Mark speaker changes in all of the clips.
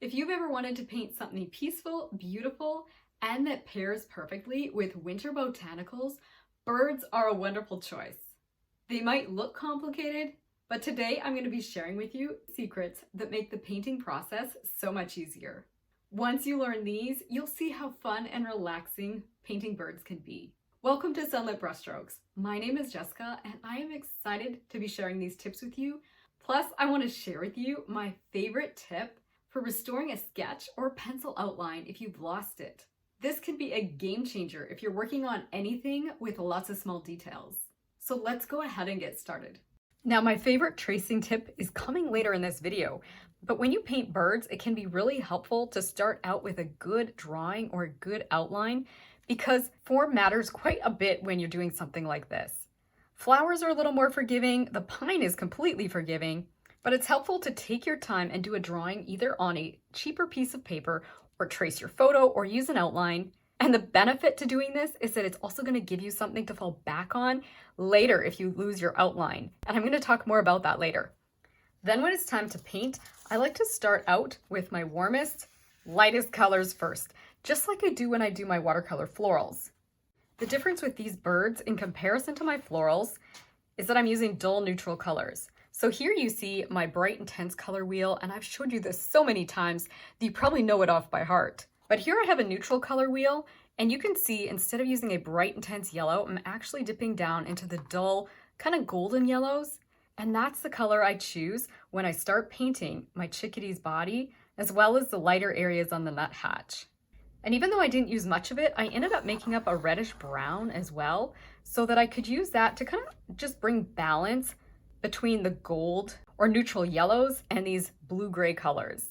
Speaker 1: If you've ever wanted to paint something peaceful, beautiful, and that pairs perfectly with winter botanicals, birds are a wonderful choice. They might look complicated, but today I'm going to be sharing with you secrets that make the painting process so much easier. Once you learn these, you'll see how fun and relaxing painting birds can be. Welcome to Sunlit Brushstrokes. My name is Jessica and I am excited to be sharing these tips with you. Plus, I want to share with you my favorite tip for restoring a sketch or pencil outline if you've lost it. This can be a game changer if you're working on anything with lots of small details. So let's go ahead and get started. Now, my favorite tracing tip is coming later in this video, but when you paint birds, it can be really helpful to start out with a good drawing or a good outline because form matters quite a bit when you're doing something like this. Flowers are a little more forgiving, the pine is completely forgiving, but it's helpful to take your time and do a drawing either on a cheaper piece of paper or trace your photo or use an outline. And the benefit to doing this is that it's also going to give you something to fall back on later if you lose your outline. And I'm going to talk more about that later. Then when it's time to paint, I like to start out with my warmest, lightest colors first, just like I do when I do my watercolor florals. The difference with these birds in comparison to my florals is that I'm using dull neutral colors. So here you see my bright intense color wheel, and I've showed you this so many times that you probably know it off by heart. But here I have a neutral color wheel, and you can see instead of using a bright intense yellow, I'm actually dipping down into the dull kind of golden yellows. And that's the color I choose when I start painting my chickadee's body, as well as the lighter areas on the nuthatch. And even though I didn't use much of it, I ended up making up a reddish brown as well, so that I could use that to kind of just bring balance between the gold or neutral yellows and these blue-gray colors.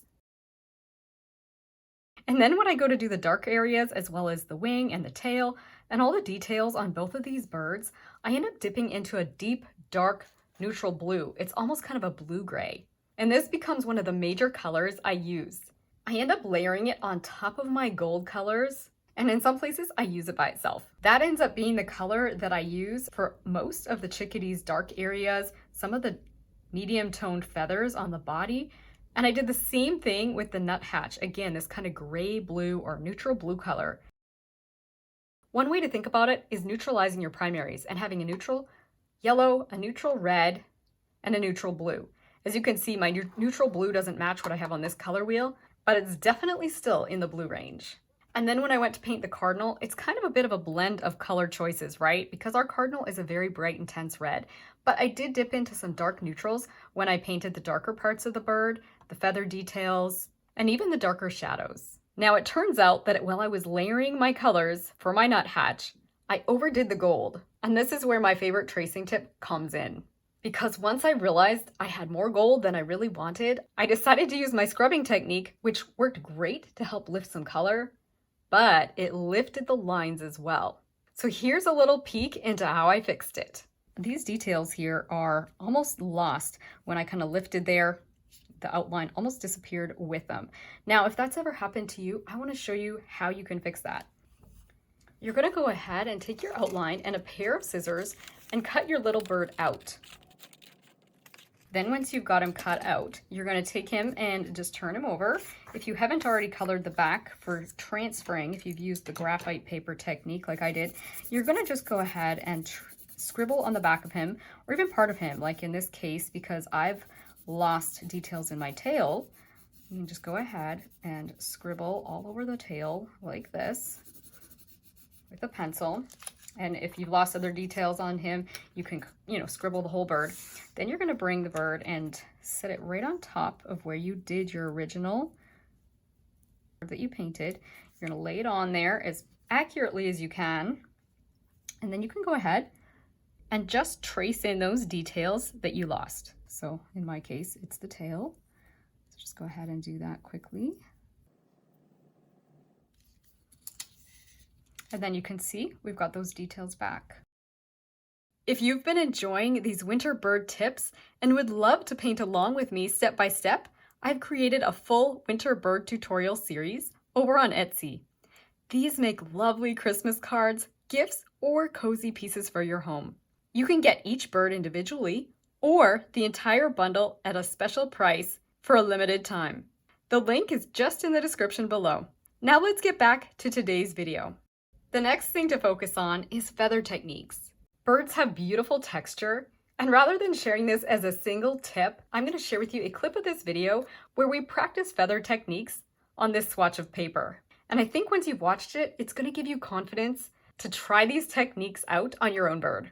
Speaker 1: And then when I go to do the dark areas, as well as the wing and the tail, and all the details on both of these birds, I end up dipping into a deep, dark, neutral blue. It's almost kind of a blue-gray. And this becomes one of the major colors I use. I end up layering it on top of my gold colors, and in some places I use it by itself. That ends up being the color that I use for most of the chickadee's dark areas, some of the medium toned feathers on the body, and I did the same thing with the nuthatch. Again, this kind of gray blue or neutral blue color. One way to think about it is neutralizing your primaries and having a neutral yellow, a neutral red, and a neutral blue. As you can see, my neutral blue doesn't match what I have on this color wheel, but it's definitely still in the blue range. And then when I went to paint the cardinal, it's kind of a bit of a blend of color choices, right? Because our cardinal is a very bright, intense red. But I did dip into some dark neutrals when I painted the darker parts of the bird, the feather details, and even the darker shadows. Now it turns out that while I was layering my colors for my nuthatch, I overdid the gold. And this is where my favorite tracing tip comes in. Because once I realized I had more gold than I really wanted, I decided to use my scrubbing technique, which worked great to help lift some color, but it lifted the lines as well. So here's a little peek into how I fixed it. These details here are almost lost when I kind of lifted there. The outline almost disappeared with them. Now, if that's ever happened to you, I want to show you how you can fix that. You're going to go ahead and take your outline and a pair of scissors and cut your little bird out. Then once you've got him cut out, you're going to take him and just turn him over. If you haven't already colored the back for transferring, if you've used the graphite paper technique like I did, you're going to just go ahead and scribble on the back of him, or even part of him, like in this case, because I've lost details in my tail, you can just go ahead and scribble all over the tail like this with a pencil. And if you've lost other details on him, you can, scribble the whole bird. Then you're going to bring the bird and set it right on top of where you did your original that you painted. You're going to lay it on there as accurately as you can. And then you can go ahead and just trace in those details that you lost. So in my case, it's the tail. So just go ahead and do that quickly. And then you can see we've got those details back. If you've been enjoying these winter bird tips and would love to paint along with me step by step, I've created a full winter bird tutorial series over on Etsy. These make lovely Christmas cards, gifts, or cozy pieces for your home. You can get each bird individually or the entire bundle at a special price for a limited time. The link is just in the description below. Now let's get back to today's video. The next thing to focus on is feather techniques. Birds have beautiful texture, and rather than sharing this as a single tip, I'm going to share with you a clip of this video where we practice feather techniques on this swatch of paper. And I think once you've watched it, it's going to give you confidence to try these techniques out on your own bird.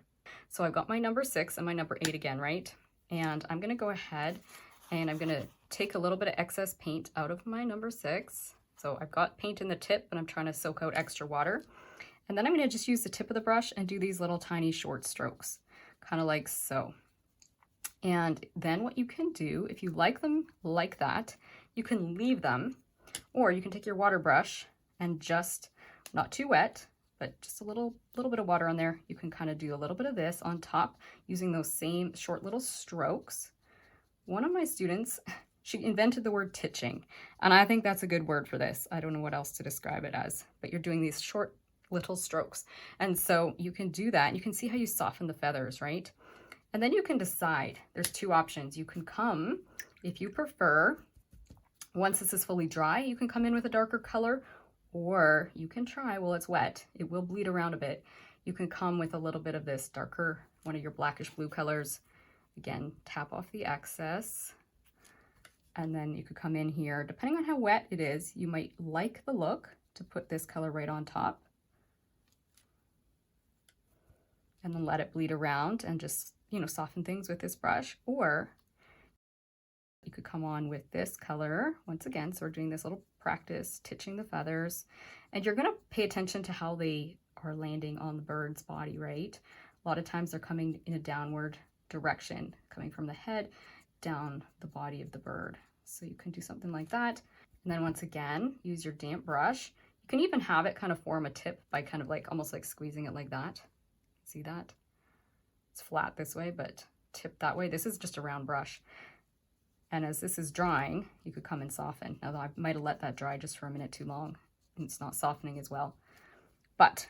Speaker 1: So I've got my number 6 and my number 8 again, right? And I'm going to go ahead and I'm going to take a little bit of excess paint out of my number 6. So I've got paint in the tip, but I'm trying to soak out extra water. And then I'm going to just use the tip of the brush and do these little tiny short strokes, kind of like so. And then what you can do, if you like them like that, you can leave them, or you can take your water brush and just, not too wet, but just a little bit of water on there. You can kind of do a little bit of this on top using those same short little strokes. One of my students, she invented the word titching, and I think that's a good word for this. I don't know what else to describe it as, but you're doing these short little strokes. And so you can do that. You can see how you soften the feathers, right? And then you can decide. There's two options. You can come, if you prefer, once this is fully dry, you can come in with a darker color, or you can try while it's wet. It will bleed around a bit. You can come with a little bit of this darker, one of your blackish blue colors. Again, tap off the excess. And then you could come in here, depending on how wet it is, you might like the look to put this color right on top. And then let it bleed around and just, you know, soften things with this brush. Or you could come on with this color once again. So we're doing this little practice, titching the feathers. And you're going to pay attention to how they are landing on the bird's body, right? A lot of times they're coming in a downward direction, coming from the head down the body of the bird. So you can do something like that. And then once again, use your damp brush. You can even have it kind of form a tip by kind of like almost like squeezing it like that. See that? It's flat this way, but tip that way. This is just a round brush. And as this is drying, you could come and soften. Now, I might have let that dry just for a minute too long, and it's not softening as well. But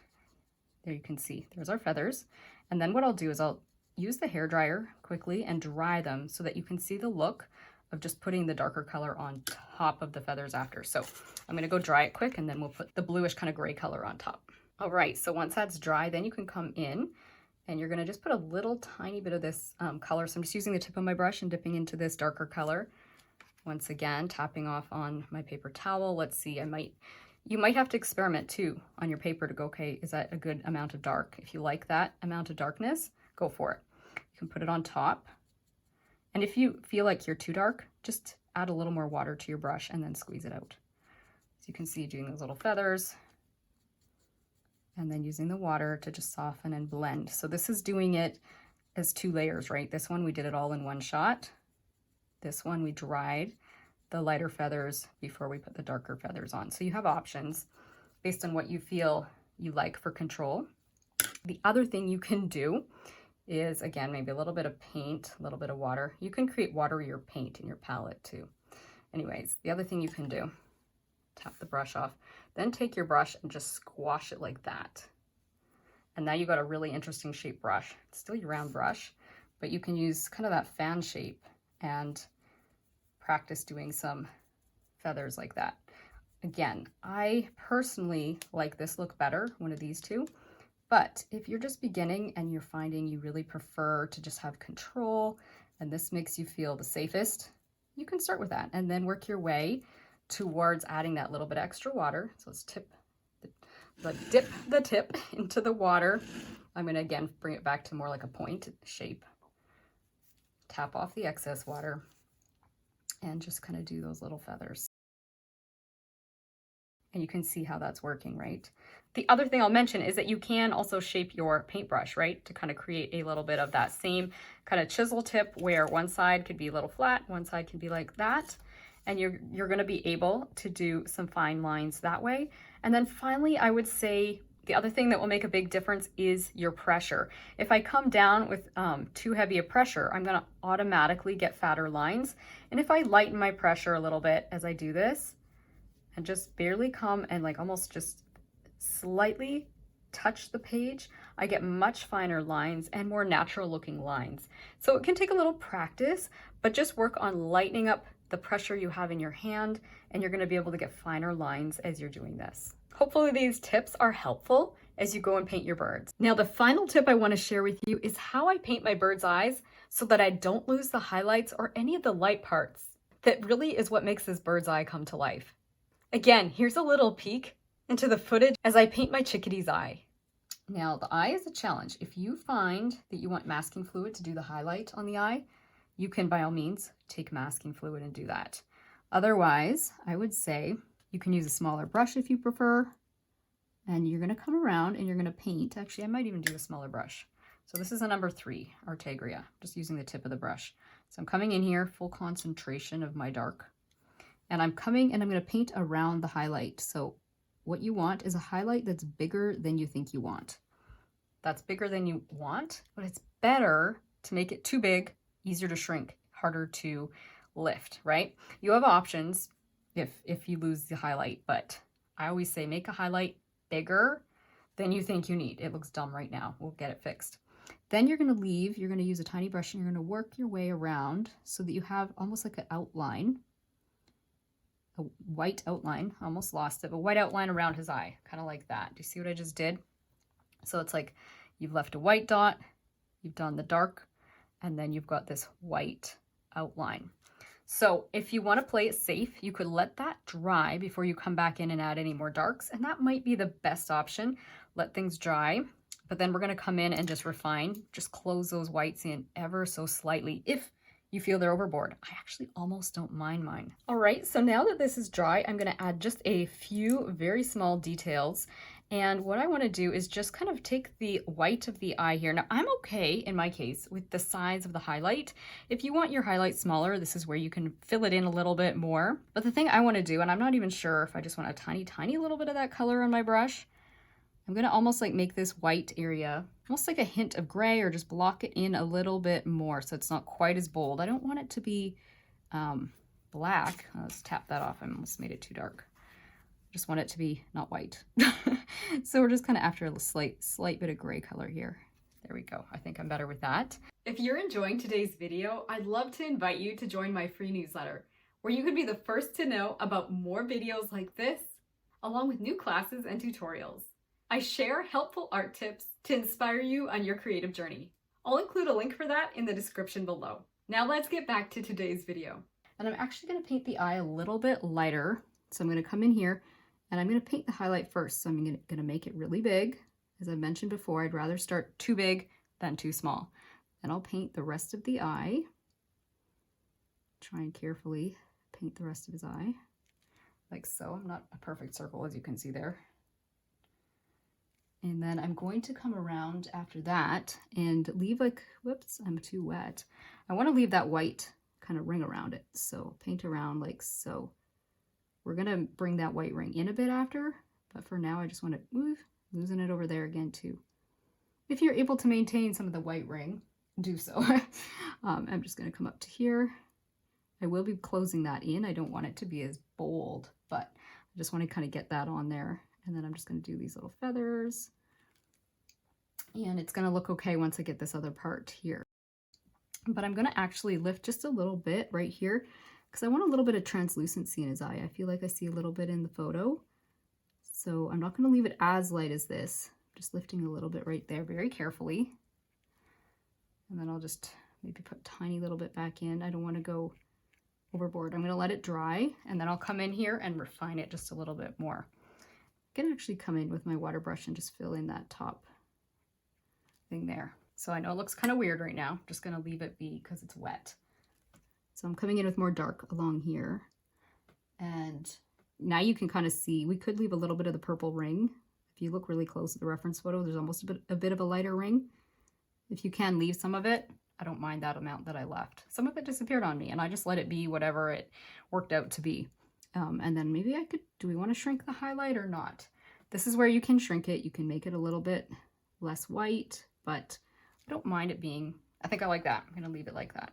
Speaker 1: there you can see, there's our feathers. And then what I'll do is I'll use the hairdryer quickly and dry them so that you can see the look of just putting the darker color on top of the feathers after. So I'm gonna go dry it quick, and then we'll put the bluish kind of gray color on top. All right, so once that's dry, then you can come in and you're gonna just put a little tiny bit of this color. So I'm just using the tip of my brush and dipping into this darker color. Once again, tapping off on my paper towel. Let's see, you might have to experiment too on your paper to go, okay, is that a good amount of dark? If you like that amount of darkness, go for it. You can put it on top. And if you feel like you're too dark, just add a little more water to your brush and then squeeze it out. So you can see doing those little feathers, and then using the water to just soften and blend. So this is doing it as 2 layers, right? This one, we did it all in one shot. This one, we dried the lighter feathers before we put the darker feathers on. So you have options based on what you feel you like for control. The other thing you can do is, again, maybe a little bit of paint, a little bit of water. You can create waterier paint in your palette too. Anyways, the other thing you can do, tap the brush off, then take your brush and just squash it like that. And now you've got a really interesting shaped brush. It's still your round brush, but you can use kind of that fan shape and practice doing some feathers like that. Again, I personally like this look better, one of these two. But if you're just beginning and you're finding you really prefer to just have control and this makes you feel the safest, you can start with that and then work your way towards adding that little bit extra water. So let's dip the tip into the water. I'm going to again bring it back to more like a point shape. Tap off the excess water and just kind of do those little feathers. And you can see how that's working, right? The other thing I'll mention is that you can also shape your paintbrush, right? To kind of create a little bit of that same kind of chisel tip where one side could be a little flat, one side can be like that. And you're going to be able to do some fine lines that way. And then finally, I would say the other thing that will make a big difference is your pressure. If I come down with too heavy a pressure, I'm going to automatically get fatter lines. And if I lighten my pressure a little bit as I do this, and just barely come and like almost just slightly touch the page, I get much finer lines and more natural looking lines. So it can take a little practice, but just work on lightening up the pressure you have in your hand, and you're gonna be able to get finer lines as you're doing this. Hopefully these tips are helpful as you go and paint your birds. Now, the final tip I wanna share with you is how I paint my bird's eyes so that I don't lose the highlights or any of the light parts. That really is what makes this bird's eye come to life. Again, here's a little peek into the footage as I paint my chickadee's eye. Now, the eye is a challenge. If you find that you want masking fluid to do the highlight on the eye, you can by all means take masking fluid and do that. Otherwise, I would say you can use a smaller brush if you prefer, and you're gonna come around and you're gonna paint. Actually, I might even do a smaller brush. So this is a number 3, Artegria, just using the tip of the brush. So I'm coming in here, full concentration of my dark, and I'm coming and I'm gonna paint around the highlight. So what you want is a highlight that's bigger than you think you want. That's bigger than you want, but it's better to make it too big, easier to shrink, harder to lift, right? You have options if you lose the highlight, but I always say make a highlight bigger than you think you need. It looks dumb right now. We'll get it fixed. Then you're gonna use a tiny brush and you're gonna work your way around so that you have almost like an outline, a white outline, almost lost it, but white outline around his eye, kind of like that. Do you see what I just did? So it's like you've left a white dot, you've done the dark, and then you've got this white outline. So if you want to play it safe, you could let that dry before you come back in and add any more darks, and that might be the best option. Let things dry, but then we're going to come in and just refine, just close those whites in ever so slightly if you feel they're overboard. I actually almost don't mind mine. All right, so now that this is dry, I'm going to add just a few very small details. And what I want to do is just kind of take the white of the eye here. Now, I'm okay, in my case, with the size of the highlight. If you want your highlight smaller, this is where you can fill it in a little bit more. But the thing I want to do, and I'm not even sure if I just want a tiny, tiny little bit of that color on my brush, I'm going to almost like make this white area almost like a hint of gray, or just block it in a little bit more so it's not quite as bold. I don't want it to be black. Let's tap that off. I almost made it too dark. Just want it to be not white. So we're just kind of after a slight bit of gray color here. There we go. I think I'm better with that. If you're enjoying today's video, I'd love to invite you to join my free newsletter, where you could be the first to know about more videos like this, along with new classes and tutorials. I share helpful art tips to inspire you on your creative journey. I'll include a link for that in the description below. Now let's get back to today's video. And I'm actually going to paint the eye a little bit lighter. So I'm going to come in here and I'm going to paint the highlight first. So I'm going to make it really big. As I mentioned before, I'd rather start too big than too small. Then I'll paint the rest of the eye. Try and carefully paint the rest of his eye, like so. I'm not a perfect circle, as you can see there. And then I'm going to come around after that and leave like, whoops, I'm too wet. I want to leave that white kind of ring around it. So paint around like so. We're going to bring that white ring in a bit after, but for now I just want to loosen it over there again too. If you're able to maintain some of the white ring, do so. I'm just going to come up to here. I will be closing that in. I don't want it to be as bold, but I just want to kind of get that on there. And then I'm just going to do these little feathers. And it's going to look okay once I get this other part here. But I'm going to actually lift just a little bit right here because I want a little bit of translucency in his eye. I feel like I see a little bit in the photo. So I'm not going to leave it as light as this. Just lifting a little bit right there very carefully. And then I'll just maybe put a tiny little bit back in. I don't want to go overboard. I'm going to let it dry and then I'll come in here and refine it just a little bit more. I can actually come in with my water brush and just fill in that top thing there. So I know it looks kind of weird right now. I'm just going to leave it be because it's wet. So I'm coming in with more dark along here. And now you can kind of see, we could leave a little bit of the purple ring. If you look really close at the reference photo, there's almost a bit of a lighter ring. If you can leave some of it, I don't mind that amount that I left. Some of it disappeared on me and I just let it be whatever it worked out to be. And then maybe do we want to shrink the highlight or not? This is where you can shrink it. You can make it a little bit less white, but I don't mind it being, I think I like that. I'm going to leave it like that.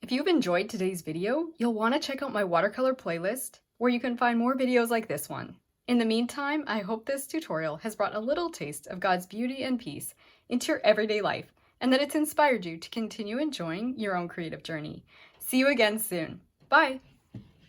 Speaker 1: If you've enjoyed today's video, you'll want to check out my watercolor playlist where you can find more videos like this one. In the meantime, I hope this tutorial has brought a little taste of God's beauty and peace into your everyday life and that it's inspired you to continue enjoying your own creative journey. See you again soon. Bye!